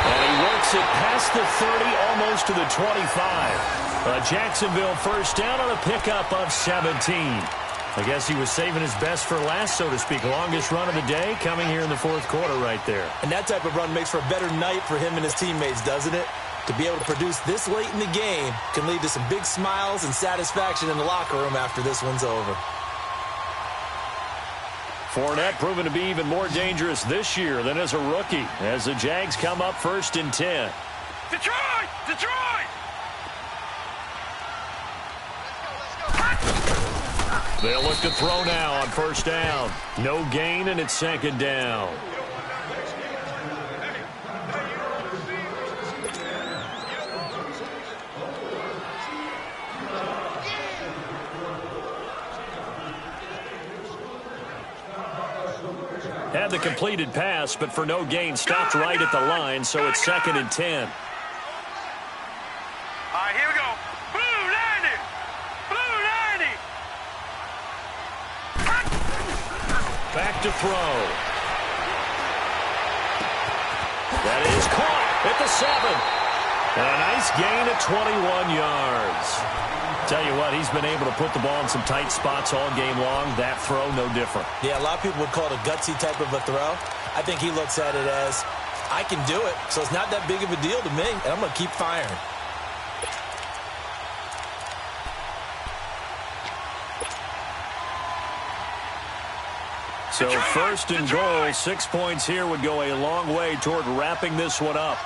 And he works it past the 30, almost to the 25. Jacksonville 1st down on a pickup of 17. I guess he was saving his best for last, so to speak. Longest run of the day coming here in the 4th quarter right there. And that type of run makes for a better night for him and his teammates, doesn't it? To be able to produce this late in the game can lead to some big smiles and satisfaction in the locker room after this one's over. Fournette proven to be even more dangerous this year than as a rookie, as the Jags come up 1st and 10. Detroit! Detroit! They'll look to throw now on 1st down. No gain, and it's 2nd down. Had the completed pass, but for no gain, stopped right at the line, so it's 2nd and 10. All right, here we go. Blue 90! Blue 90! Back to throw. That is caught at the 7. And a nice gain at 21 yards. Tell you what, he's been able to put the ball in some tight spots all game long. That throw, no different. Yeah, a lot of people would call it a gutsy type of a throw. I think he looks at it as, I can do it, so it's not that big of a deal to me, and I'm going to keep firing. So 1st and goal, 6 points here would go a long way toward wrapping this one up.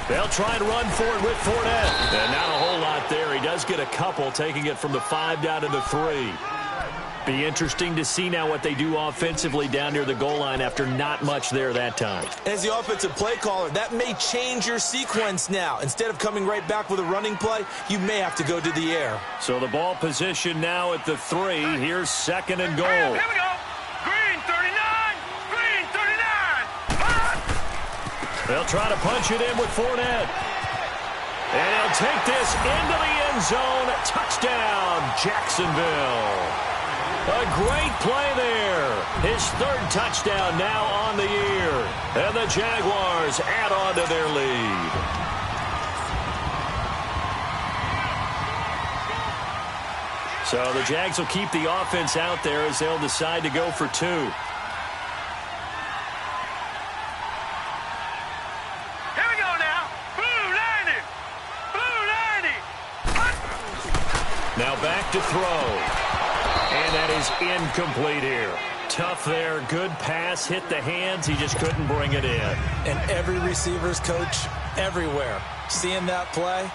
They'll try and run for it with Fournette. And not a whole lot there. He does get a couple, taking it from the 5 down to the 3. Be interesting to see now what they do offensively down near the goal line after not much there that time. As the offensive play caller, that may change your sequence now. Instead of coming right back with a running play, you may have to go to the air. So the ball position now at the 3. Here's 2nd and goal. Here we go. Green 39. Green 39. They'll try to punch it in with Fournette. And he'll take this into the end zone. Touchdown, Jacksonville. A great play there. His 3rd touchdown now on the year. And the Jaguars add on to their lead. So the Jags will keep the offense out there as they'll decide to go for 2. Here we go now. Blue 90. Blue 90. Now back to throw. And that is incomplete here. Tough there. Good pass. Hit the hands. He just couldn't bring it in. And every receiver's coach everywhere. Seeing that play,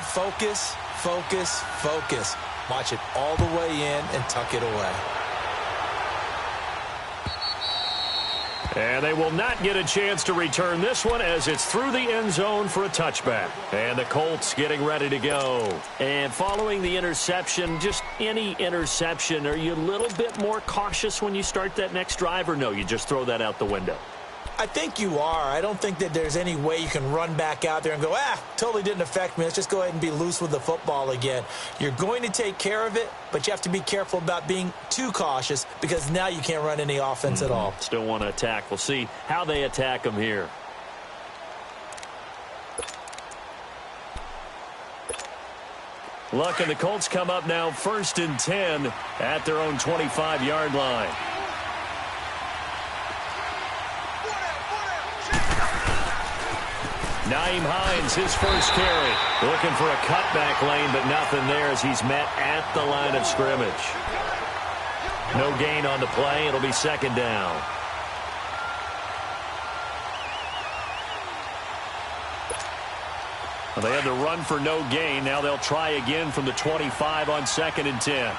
focus, focus, focus. Watch it all the way in and tuck it away. And they will not get a chance to return this one as it's through the end zone for a touchback. And the Colts getting ready to go. And following the interception, just any interception, are you a little bit more cautious when you start that next drive, or no, you just throw that out the window? I think you are. I don't think that there's any way you can run back out there and go, totally didn't affect me. Let's just go ahead and be loose with the football again. You're going to take care of it, but you have to be careful about being too cautious because now you can't run any offense at all. Still want to attack. We'll see how they attack them here. Luck, and the Colts come up now 1st and 10 at their own 25-yard line. Nyheim Hines, his first carry. Looking for a cutback lane, but nothing there as he's met at the line of scrimmage. No gain on the play. It'll be 2nd down. Well, they had to run for no gain. Now they'll try again from the 25 on 2nd and 10.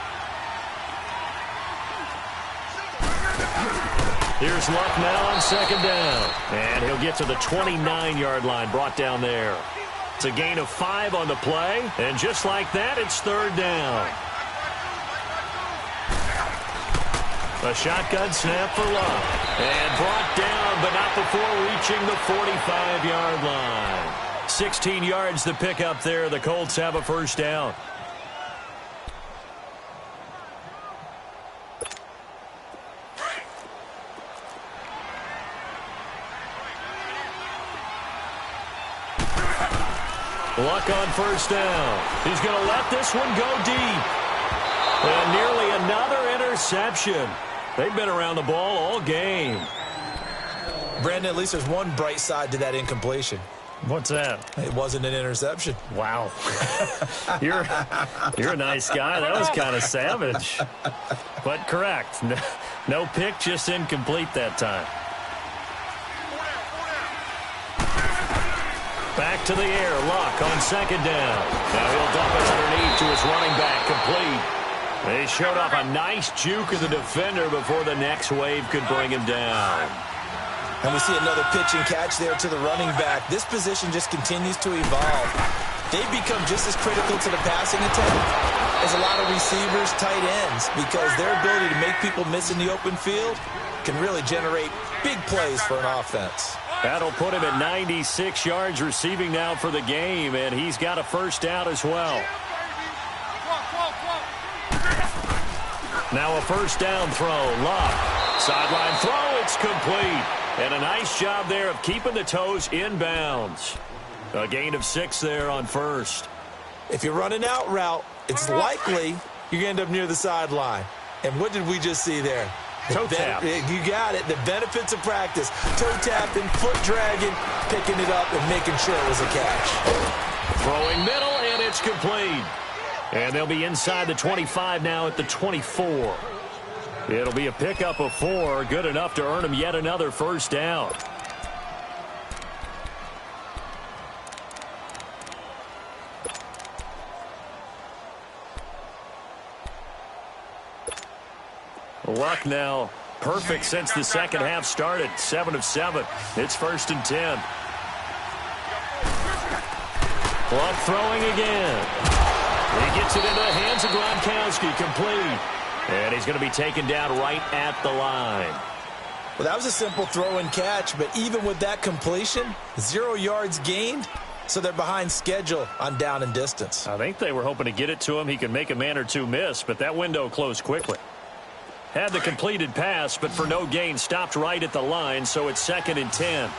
Here's Luck now on 2nd down. And he'll get to the 29-yard line, brought down there. It's a gain of 5 on the play. And just like that, it's 3rd down. A shotgun snap for Luck. And brought down, but not before reaching the 45-yard line. 16 yards to pick up there. The Colts have a 1st down. Luck on 1st down. He's going to let this one go deep. And nearly another interception. They've been around the ball all game. Brandon, at least there's one bright side to that incompletion. What's that? It wasn't an interception. Wow. You're a nice guy. That was kind of savage. But correct. No pick, just incomplete that time. Back to the air. Luck on 2nd down. Now he'll dump it underneath to his running back. Complete. They showed off a nice juke of the defender before the next wave could bring him down. And we see another pitch and catch there to the running back. This position just continues to evolve. They've become just as critical to the passing attack as a lot of receivers, tight ends, because their ability to make people miss in the open field can really generate big plays for an offense. That'll put him at 96 yards receiving now for the game, and he's got a 1st down as well. Now a 1st down throw. Luck. Sideline throw. It's complete. And a nice job there of keeping the toes in bounds. A gain of 6 there on 1st. If you run an out route, it's likely you're going to end up near the sideline. And what did we just see there? Toe tap. You got it. The benefits of practice. Toe tapping, foot dragging, picking it up, and making sure it was a catch. Throwing middle, and it's complete. And they'll be inside the 25 now at the 24. It'll be a pickup of 4, good enough to earn him yet another 1st down. Luck now perfect since the 2nd half started. 7 of 7. It's 1st and 10. Luck throwing again. He gets it into the hands of Gronkowski. Complete. And he's going to be taken down right at the line. Well, that was a simple throw and catch, but even with that completion, 0 yards gained, so they're behind schedule on down and distance. I think they were hoping to get it to him. He could make a man or two miss, but that window closed quickly. Had the completed pass, but for no gain, stopped right at the line, so it's 2nd and 10.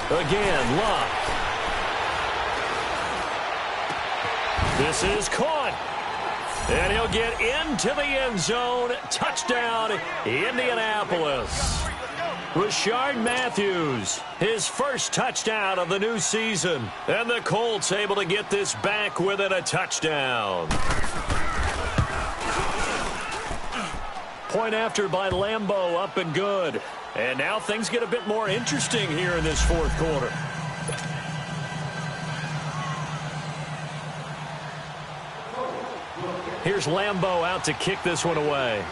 Again, Luck. This is caught. And he'll get into the end zone. Touchdown, Indianapolis. Rashard Matthews, his first touchdown of the new season. And the Colts able to get this back within a touchdown. Point after by Lambeau, up and good. And now things get a bit more interesting here in this fourth quarter. Here's Lambeau out to kick this one away.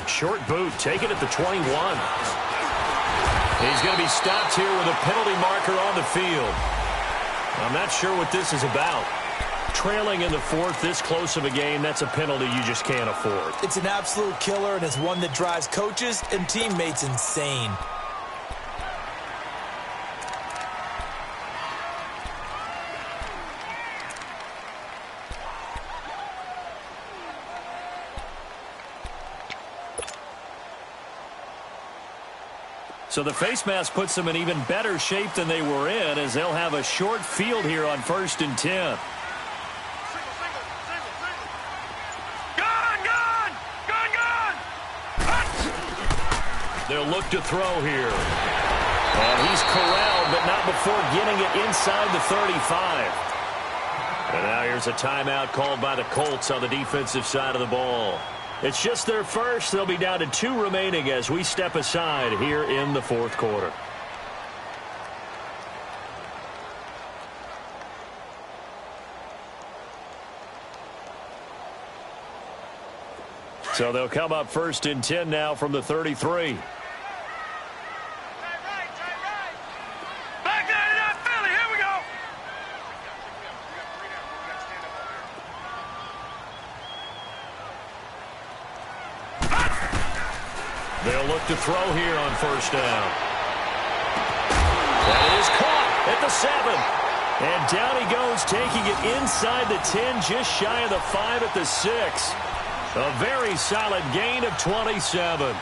Short boot, taken at the 21. He's going to be stopped here with a penalty marker on the field. I'm not sure what this is about. Trailing in the fourth, this close of a game, that's a penalty you just can't afford. It's an absolute killer, and it's one that drives coaches and teammates insane. So the face mask puts them in even better shape than they were in, as they'll have a short field here on 1st and 10. They'll look to throw here. And he's corralled, but not before getting it inside the 35. And now here's a timeout called by the Colts on the defensive side of the ball. It's just their first. They'll be down to 2 remaining as we step aside here in the fourth quarter. So they'll come up 1st and 10 now from the 33. They'll look to throw here on 1st down. That is caught at the 7. And down he goes, taking it inside the 10, just shy of the 5 at the 6. A very solid gain of 27.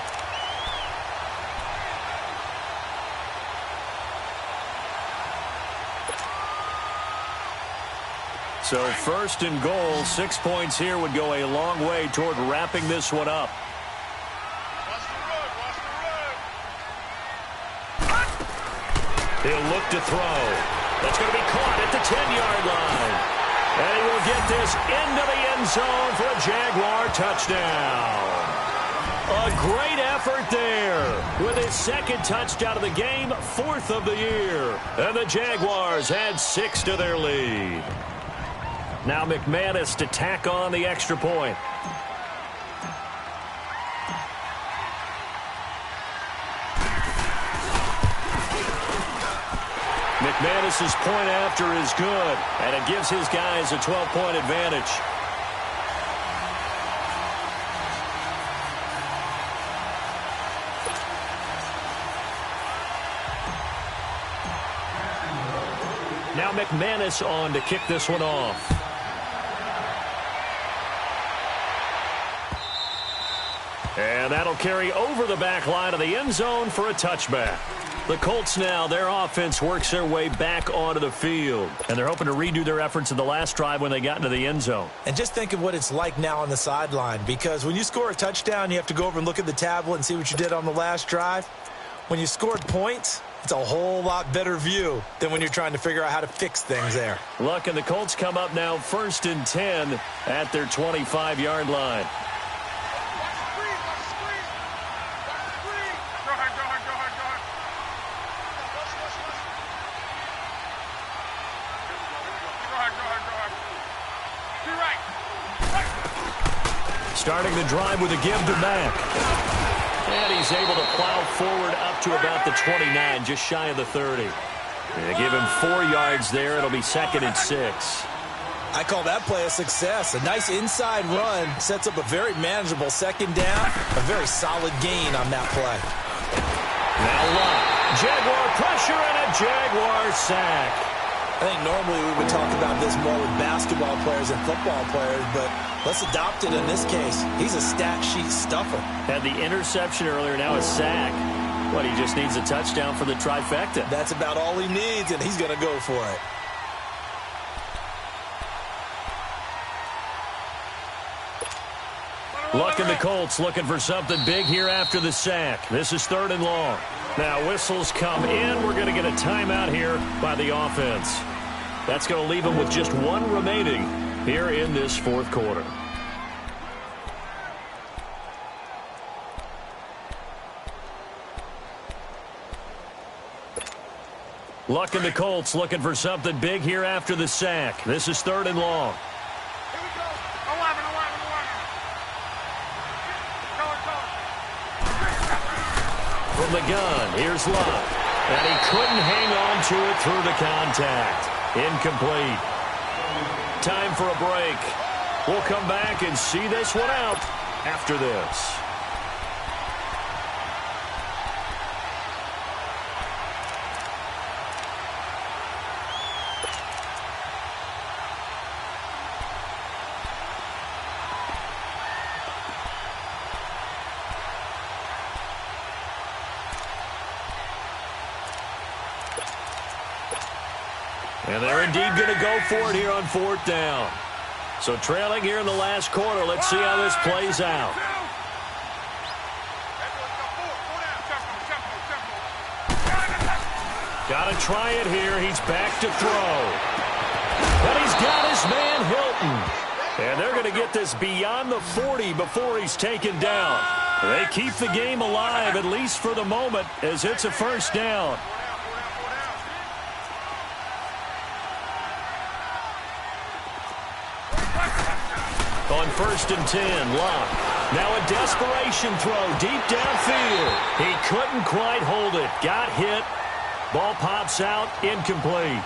So 1st and goal, 6 points here would go a long way toward wrapping this one up. He'll look to throw. That's going to be caught at the 10-yard line. And he will get this into the end zone for a Jaguar touchdown. A great effort there with his 2nd touchdown of the game, 4th of the year. And the Jaguars add 6 to their lead. Now McManus to tack on the extra point. McManus's point after is good, and it gives his guys a 12-point advantage. Now McManus on to kick this one off. And that'll carry over the back line of the end zone for a touchback. The Colts now, their offense works their way back onto the field. And they're hoping to redo their efforts in the last drive when they got into the end zone. And just think of what it's like now on the sideline, because when you score a touchdown, you have to go over and look at the tablet and see what you did on the last drive. When you scored points, it's a whole lot better view than when you're trying to figure out how to fix things there. Look, and the Colts come up now 1st and 10 at their 25-yard line. Starting the drive with a give to Mack. And he's able to plow forward up to about the 29, just shy of the 30. They give him 4 yards there. It'll be 2nd and 6. I call that play a success. A nice inside run sets up a very manageable 2nd down. A very solid gain on that play. Now Luck. Jaguar pressure and a Jaguar sack. I think normally we would talk about this more with basketball players and football players, but let's adopt it in this case. He's a stat sheet stuffer. Had the interception earlier, now a sack. But he just needs a touchdown for the trifecta. That's about all he needs, and he's going to go for it. Luck and the Colts looking for something big here after the sack. This is 3rd and long. Now whistles come in. We're going to get a timeout here by the offense. That's going to leave them with just 1 remaining here in this 4th quarter. Luck and the Colts looking for something big here after the sack. This is 3rd and long. Here we go. 11. From the gun, here's Luck. And he couldn't hang on to it through the contact. Incomplete. Time for a break. We'll come back and see this one out after this. And they're indeed going to go for it here on 4th down. So trailing here in the last quarter. Let's see how this plays out. Got to try it here. He's back to throw. And he's got his man Hilton. And they're going to get this beyond the 40 before he's taken down. They keep the game alive, at least for the moment, as it's a 1st down. On 1st and 10, Luck. Now a desperation throw deep downfield. He couldn't quite hold it. Got hit. Ball pops out. Incomplete.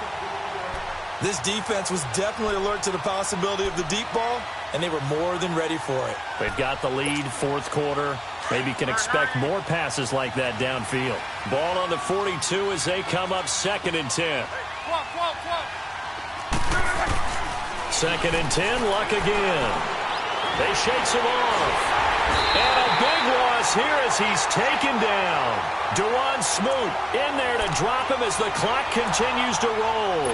This defense was definitely alert to the possibility of the deep ball, and they were more than ready for it. They've got the lead, 4th quarter. Maybe can expect more passes like that downfield. Ball on the 42 as they come up 2nd and 10. 2nd and 10, Luck again. They shakes him off. And a big loss here as he's taken down. Dewan Smoot in there to drop him as the clock continues to roll.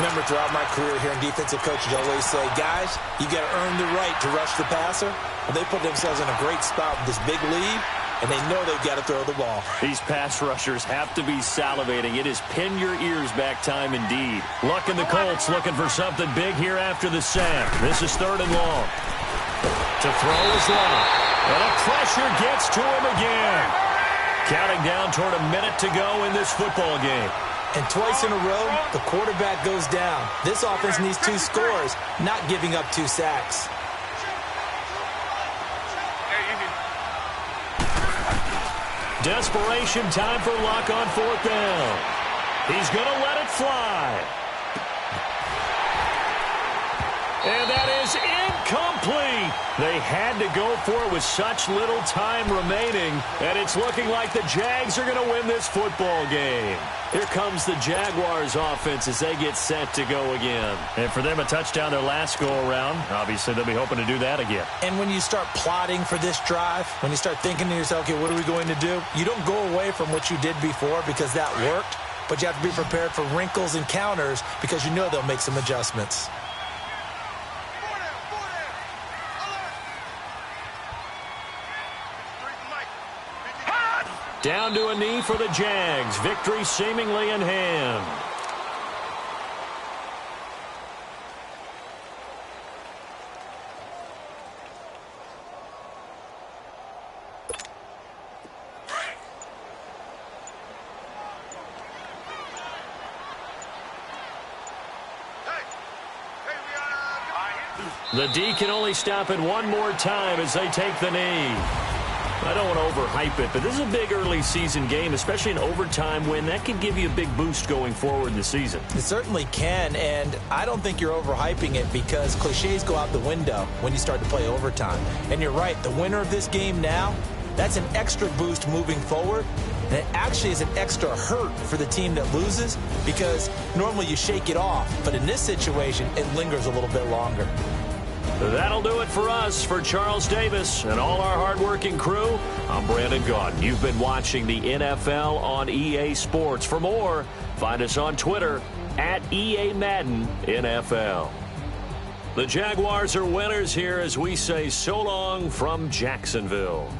Remember, throughout my career here in defensive coaching, I always say, guys, you got to earn the right to rush the passer. Well, they put themselves in a great spot with this big lead, and they know they've got to throw the ball. These pass rushers have to be salivating. It is pin your ears back time indeed. Luck and the Colts looking for something big here after the sack. This is 3rd and long. To throw is Luck. And a pressure gets to him again. Counting down toward a minute to go in this football game. And twice in a row, the quarterback goes down. This offense needs 2 scores, not giving up 2 sacks. Desperation time for Luck on 4th down. He's going to let it fly. And that is incomplete. They had to go for it with such little time remaining, and it's looking like the Jags are going to win this football game. Here comes the Jaguars offense as they get set to go again. And for them, a touchdown their last go-around. Obviously, they'll be hoping to do that again. And when you start plotting for this drive, when you start thinking to yourself, okay, what are we going to do? You don't go away from what you did before because that worked, but you have to be prepared for wrinkles and counters because you know they'll make some adjustments. Down to a knee for the Jags. Victory seemingly in hand. The D can only stop it one more time as they take the knee. I don't want to overhype it, but this is a big early season game, especially an overtime win. That could give you a big boost going forward in the season. It certainly can, and I don't think you're overhyping it because cliches go out the window when you start to play overtime. And you're right, the winner of this game now, that's an extra boost moving forward, and it actually is an extra hurt for the team that loses because normally you shake it off, but in this situation, it lingers a little bit longer. That'll do it for us. For Charles Davis and all our hardworking crew, I'm Brandon Gaudin. You've been watching the NFL on EA Sports. For more, find us on Twitter at EA Madden NFL. The Jaguars are winners here as we say so long from Jacksonville.